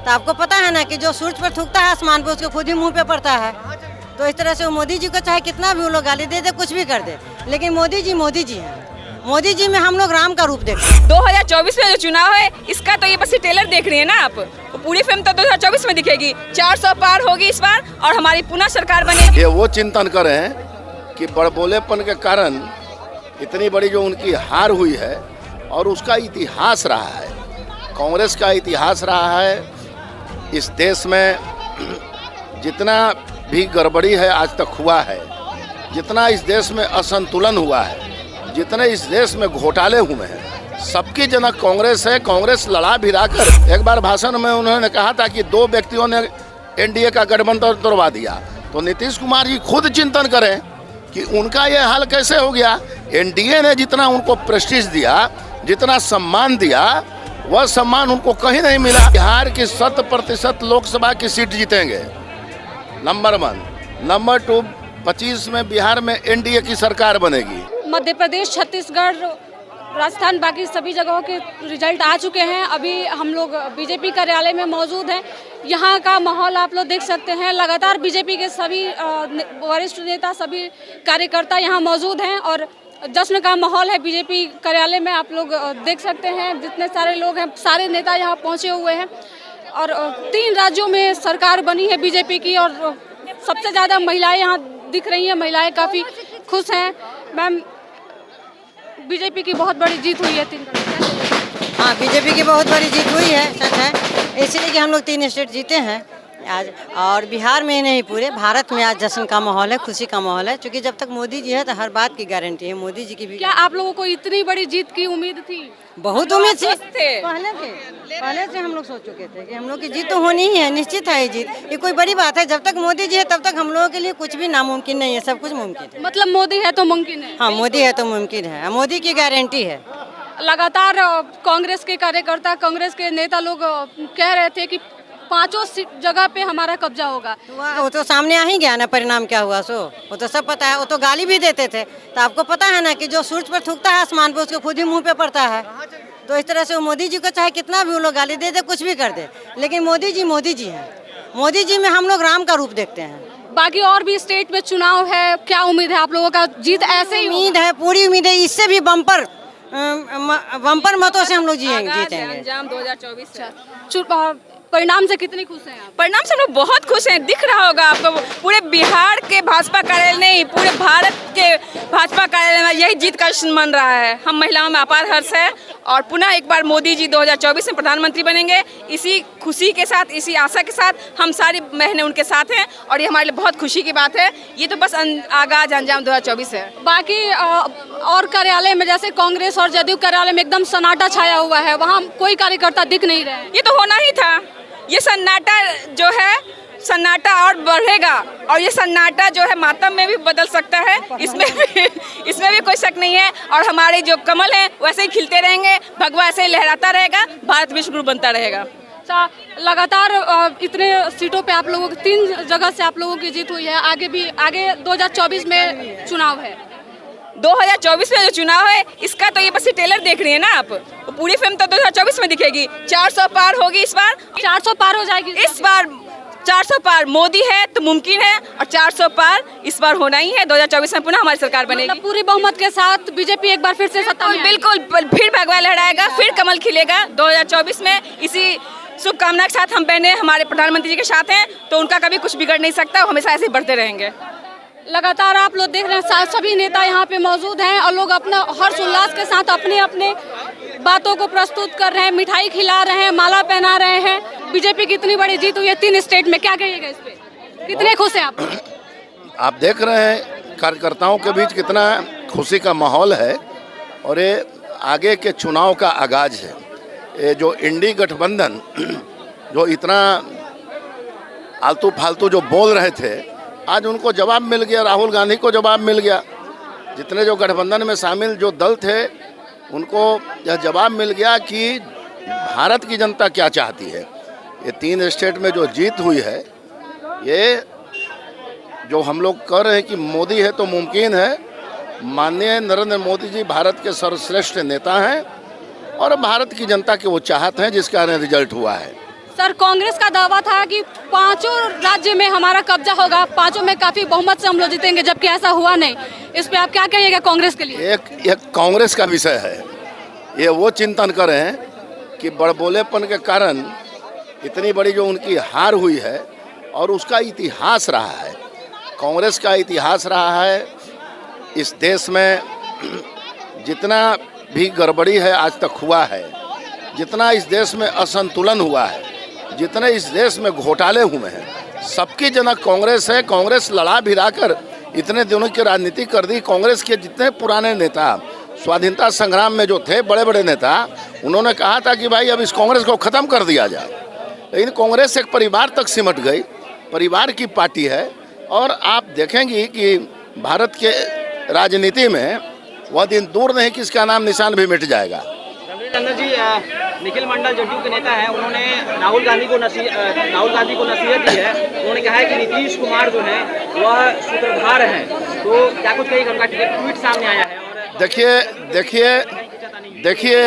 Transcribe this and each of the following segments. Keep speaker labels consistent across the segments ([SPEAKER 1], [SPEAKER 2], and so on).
[SPEAKER 1] तो आपको पता है ना कि जो सूरज पर थूकता है आसमान पे उसके खुद ही मुंह पे पड़ता है। तो इस तरह से वो मोदी जी को चाहे कितना भी वो लोग गाली दे दे, कुछ भी कर दे, लेकिन मोदी जी हैं। मोदी जी में हम लोग राम का रूप देखते हैं।
[SPEAKER 2] 2024 में जो चुनाव है इसका तो ये बस ट्रेलर देख रही है ना आप, पूरी फिल्म तो 2024 में दिखेगी। 400 पार होगी इस बार और हमारी पुनः सरकार बनेगी।
[SPEAKER 3] ये वो चिंतन करें कि बड़बोलेपन के कारण इतनी बड़ी जो उनकी हार हुई है और उसका इतिहास रहा है, कांग्रेस का इतिहास रहा है। इस देश में जितना भी गड़बड़ी है आज तक हुआ है, जितना इस देश में असंतुलन हुआ है, जितने इस देश में घोटाले हुए हैं, सबकी जनक कांग्रेस है। कांग्रेस लड़ा भिड़ा कर एक बार भाषण में उन्होंने कहा था कि 2 व्यक्तियों ने एनडीए का गठबंधन तोड़वा दिया। तो नीतीश कुमार जी खुद चिंतन करें कि उनका ये हाल कैसे हो गया। एनडीए ने जितना उनको प्रेस्टीज दिया, जितना सम्मान दिया, वह सम्मान उनको कहीं नहीं मिला। बिहार की 100% लोकसभा की सीट जीतेंगे, नंबर 1। नंबर 2, 25 में बिहार में एनडीए की सरकार बनेगी।
[SPEAKER 4] मध्य प्रदेश, छत्तीसगढ़, राजस्थान, बाकी सभी जगहों के रिजल्ट आ चुके हैं। अभी हम लोग बीजेपी कार्यालय में मौजूद हैं। यहाँ का माहौल आप लोग देख सकते हैं। लगातार बीजेपी के सभी वरिष्ठ नेता, सभी कार्यकर्ता यहाँ मौजूद हैं और जश्न का माहौल है बीजेपी कार्यालय में। आप लोग देख सकते हैं जितने सारे लोग हैं, सारे नेता यहाँ पहुँचे हुए हैं और 3 राज्यों में सरकार बनी है बीजेपी की और सबसे ज़्यादा महिलाएं यहाँ दिख रही हैं। महिलाएं काफ़ी खुश हैं। मैम, बीजेपी की बहुत बड़ी जीत हुई है 3 राज्यों।
[SPEAKER 1] हाँ, बीजेपी की बहुत बड़ी जीत हुई है, सच है। इसलिए कि हम लोग 3 स्टेट जीते हैं आज, और बिहार में ही नहीं पूरे भारत में आज जश्न का माहौल है, खुशी का माहौल है। क्योंकि जब तक मोदी जी है तो हर बात की गारंटी है मोदी जी की भी।
[SPEAKER 4] क्या आप लोगों को इतनी बड़ी जीत की उम्मीद थी?
[SPEAKER 1] बहुत उम्मीद थी,
[SPEAKER 2] पहले
[SPEAKER 1] पहले से हम लोग सोच चुके थे कि हम लोग की जीत तो होनी ही है, निश्चित है ये जीत। ये कोई बड़ी बात है, जब तक मोदी जी है तब तक हम लोगों के लिए कुछ भी नामुमकिन नहीं है, सब कुछ मुमकिन है।
[SPEAKER 4] मतलब मोदी है तो मुमकिन है।
[SPEAKER 1] हाँ, मोदी है तो मुमकिन है, मोदी की गारंटी है।
[SPEAKER 4] लगातार कांग्रेस के कार्यकर्ता, कांग्रेस के नेता लोग कह रहे थे कि 5 जगह पे हमारा कब्जा होगा।
[SPEAKER 1] वो तो सामने आ ही गया ना, परिणाम क्या हुआ सो वो तो सब पता है। वो तो गाली भी देते थे। तो आपको पता है ना कि जो सूरज पर थूकता है आसमान पे उसके खुद ही मुंह पे पड़ता है। तो इस तरह से वो मोदी जी को चाहे कितना भी वो लोग गाली दे दे, कुछ भी कर दे, लेकिन मोदी जी हैं। मोदी जी में हम लोग राम का रूप देखते हैं।
[SPEAKER 4] बाकी और भी स्टेट में चुनाव है, क्या उम्मीद है आप लोगों का? जीत ऐसे ही
[SPEAKER 1] उम्मीद है, पूरी उम्मीद है। इससे भी बम्पर मतों से हम लोग जीतेंगे।
[SPEAKER 2] अंजाम 2024
[SPEAKER 4] परिणाम से कितनी खुश हैं आप?
[SPEAKER 2] परिणाम से हम लोग बहुत खुश हैं। दिख रहा होगा आपको, पूरे बिहार के भाजपा कार्यालय नहीं, पूरे भारत के भाजपा कार्यालय में यही जीत का जश्न मन रहा है। हम महिलाओं में अपार हर्ष है और पुनः एक बार मोदी जी 2024 में प्रधानमंत्री बनेंगे। इसी खुशी के साथ, इसी आशा के साथ हम सारी बहनें उनके साथ हैं और ये हमारे लिए बहुत खुशी की बात है। ये तो बस आगाज अंजाम 2024 है।
[SPEAKER 4] बाकी और कार्यालय में जैसे कांग्रेस और जदयू कार्यालय में एकदम सन्नाटा छाया हुआ है, वहाँ कोई कार्यकर्ता दिख नहीं रहे।
[SPEAKER 2] ये तो होना ही था। ये सन्नाटा जो है, सन्नाटा और बढ़ेगा और ये सन्नाटा जो है मातम में भी बदल सकता है। इसमें भी कोई शक नहीं है। और हमारे जो कमल हैं वैसे ही खिलते रहेंगे, भगवा ऐसे ही लहराता रहेगा, भारत विश्व गुरु बनता रहेगा।
[SPEAKER 4] लगातार इतने सीटों पे आप लोगों की 3 जगह से आप लोगों की जीत हुई है। आगे 2024 में चुनाव है।
[SPEAKER 2] 2024 में जो चुनाव है इसका तो ये बस ट्रेलर देख रही है ना आप, पूरी फिल्म तो 2024 में दिखेगी। 400 पार होगी इस बार,
[SPEAKER 4] 400 पार हो जाएगी
[SPEAKER 2] इस बार। 400 पार मोदी है तो मुमकिन है और 400 पार इस बार होना ही है। 2024 में पुनः हमारी सरकार बनेगी।
[SPEAKER 4] मतलब पूरी बहुमत के साथ बीजेपी एक बार फिर से सत्ता में
[SPEAKER 2] बिल्कुल, फिर भगवा लहराएगा, फिर कमल खिलेगा 2024 में। इसी शुभकामना के साथ हम बहने हमारे प्रधानमंत्री जी के साथ हैं, तो उनका कभी कुछ बिगड़ नहीं सकता, हमेशा ऐसे बढ़ते रहेंगे।
[SPEAKER 4] लगातार आप लोग देख रहे हैं सभी नेता यहाँ पे मौजूद हैं और लोग अपना हर्ष उल्लास के साथ अपने अपने बातों को प्रस्तुत कर रहे हैं, मिठाई खिला रहे हैं, माला पहना रहे हैं। बीजेपी की इतनी बड़ी जीत हुई है 3 स्टेट में, क्या कहिएगा इस पे? कितने खुश हैं आप?
[SPEAKER 3] आप देख रहे हैं कार्यकर्ताओं के बीच कितना खुशी का माहौल है और ये आगे के चुनाव का आगाज है। ये जो इंडी गठबंधन जो इतना आलतू फालतू जो बोल रहे थे, आज उनको जवाब मिल गया। राहुल गांधी को जवाब मिल गया। जितने जो गठबंधन में शामिल जो दल थे उनको यह जवाब मिल गया कि भारत की जनता क्या चाहती है। ये 3 स्टेट में जो जीत हुई है, ये जो हम लोग कह रहे हैं कि मोदी है तो मुमकिन है। माननीय नरेंद्र मोदी जी भारत के सर्वश्रेष्ठ नेता हैं और भारत की जनता के वो चाहत हैं जिसका रिजल्ट हुआ है।
[SPEAKER 4] सर, कांग्रेस का दावा था कि 5 राज्य में हमारा कब्जा होगा, 5 में काफी बहुमत से हम लोग जीतेंगे, जबकि ऐसा हुआ नहीं। इस पे आप क्या कहिएगा कांग्रेस के लिए?
[SPEAKER 3] एक कांग्रेस का विषय है, ये वो चिंतन करें कि बड़बोलेपन के कारण इतनी बड़ी जो उनकी हार हुई है और उसका इतिहास रहा है, कांग्रेस का इतिहास रहा है। इस देश में जितना भी गड़बड़ी है आज तक हुआ है, जितना इस देश में असंतुलन हुआ है, जितने इस देश में घोटाले हुए हैं, सबकी जनक कांग्रेस है। कांग्रेस लड़ा भिड़ा कर इतने दिनों की राजनीति कर दी। कांग्रेस के जितने पुराने नेता स्वाधीनता संग्राम में जो थे, बड़े बड़े नेता, उन्होंने कहा था कि भाई अब इस कांग्रेस को ख़त्म कर दिया जाए, लेकिन कांग्रेस एक परिवार तक सिमट गई, परिवार की पार्टी है। और आप देखेंगे कि भारत के राजनीति में वह दिन दूर नहीं कि इसका नाम निशान भी मिट जाएगा।
[SPEAKER 5] टंडन जी, निखिल मंडल जदयू के नेता हैं, उन्होंने राहुल गांधी को नसीहत दी है। उन्होंने कहा है कि नीतीश कुमार जो है वह सूत्रधार हैं, तो क्या कुछ कहीं उनका ट्वीट सामने आया है? और देखिए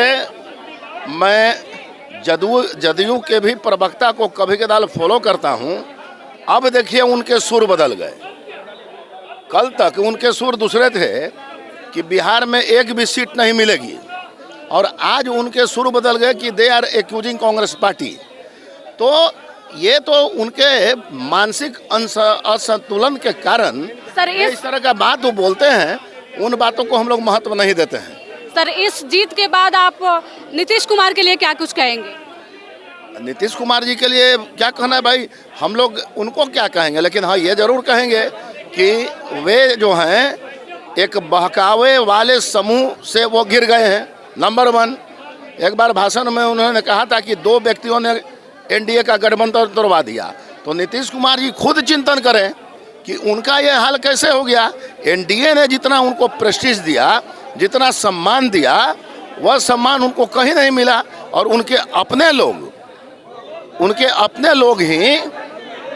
[SPEAKER 5] मैं जदयू के भी प्रवक्ता को कभी कदार फॉलो करता हूं। अब देखिए उनके सुर बदल गए। कल तक उनके सुर दूसरे थे कि बिहार में एक भी सीट नहीं मिलेगी, और आज उनके सुर बदल गए कि they are accusing Congress party. तो ये तो उनके मानसिक असंतुलन के कारण
[SPEAKER 4] सर
[SPEAKER 3] इस तरह का बात वो बोलते हैं। उन बातों को हम लोग महत्व नहीं देते हैं।
[SPEAKER 4] सर, इस जीत के बाद आप नीतीश कुमार के लिए क्या कुछ कहेंगे?
[SPEAKER 3] नीतीश कुमार जी के लिए क्या कहना है भाई, हम लोग उनको क्या कहेंगे, लेकिन हाँ ये जरूर कहेंगे कि वे जो हैं एक बहकावे वाले समूह से वो गिर गए हैं। नंबर 1, एक बार भाषण में उन्होंने कहा था कि 2 व्यक्तियों ने एनडीए का गठबंधन तोड़वा दिया। तो नीतीश कुमार जी खुद चिंतन करें कि उनका ये हाल कैसे हो गया। एनडीए ने जितना उनको प्रेस्टीज दिया, जितना सम्मान दिया, वह सम्मान उनको कहीं नहीं मिला, और उनके अपने लोग ही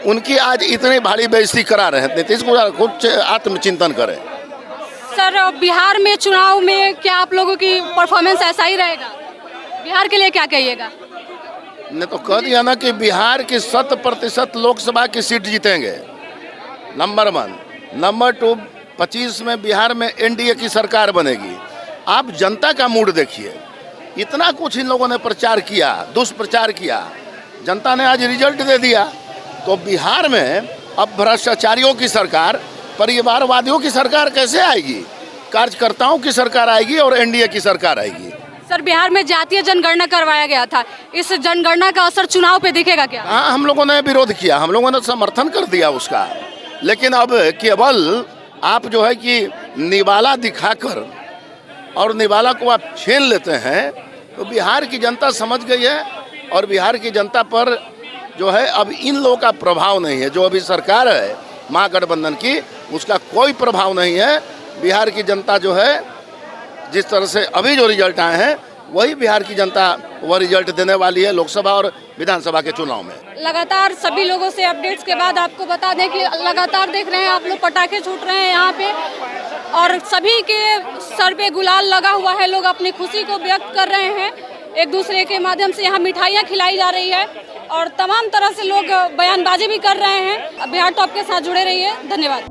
[SPEAKER 3] उनकी आज इतनी भारी बेइज्जती करा रहे हैं। नीतीश कुमार खुद आत्मचिंतन करें।
[SPEAKER 4] सर, बिहार में चुनाव में क्या आप लोगों की परफॉर्मेंस ऐसा ही रहेगा? बिहार के लिए क्या कहिएगा?
[SPEAKER 3] ने तो कह दिया ना कि बिहार की 100% लोकसभा की सीट जीतेंगे, नंबर 1। नंबर 2, 25 में बिहार में एनडीए की सरकार बनेगी। आप जनता का मूड देखिए, इतना कुछ इन लोगों ने प्रचार किया, दुष्प्रचार किया, जनता ने आज रिजल्ट दे दिया। तो बिहार में अब भ्रष्टाचारियों की सरकार, परिवारवादियों की सरकार कैसे आएगी? कार्यकर्ताओं की सरकार आएगी और एनडीए की सरकार आएगी।
[SPEAKER 4] सर, बिहार में जातीय जनगणना करवाया गया था, इस जनगणना का असर चुनाव पे दिखेगा क्या?
[SPEAKER 3] हाँ, हम लोगों ने विरोध किया, हम लोगों ने समर्थन कर दिया उसका, लेकिन अब केवल आप जो है कि निवाला दिखाकर और निवाला को आप छीन लेते हैं, तो बिहार की जनता समझ गई है। और बिहार की जनता पर जो है अब इन लोगों का प्रभाव नहीं है। जो अभी सरकार है महागठबंधन की, उसका कोई प्रभाव नहीं है। बिहार की जनता जो है, जिस तरह से अभी जो रिजल्ट आए हैं, वही बिहार की जनता वह रिजल्ट देने वाली है लोकसभा और विधानसभा के चुनाव में।
[SPEAKER 4] लगातार सभी लोगों से अपडेट्स के बाद आपको बता दें कि लगातार देख रहे हैं आप लोग, पटाखे छूट रहे हैं यहाँ पे, और सभी के सर पे गुलाल लगा हुआ है। लोग अपनी खुशी को व्यक्त कर रहे हैं, एक दूसरे के माध्यम से यहाँ मिठाइयाँ खिलाई जा रही है, और तमाम तरह से लोग बयानबाजी भी कर रहे हैं। बिहार टॉप के साथ जुड़े रहिए, धन्यवाद।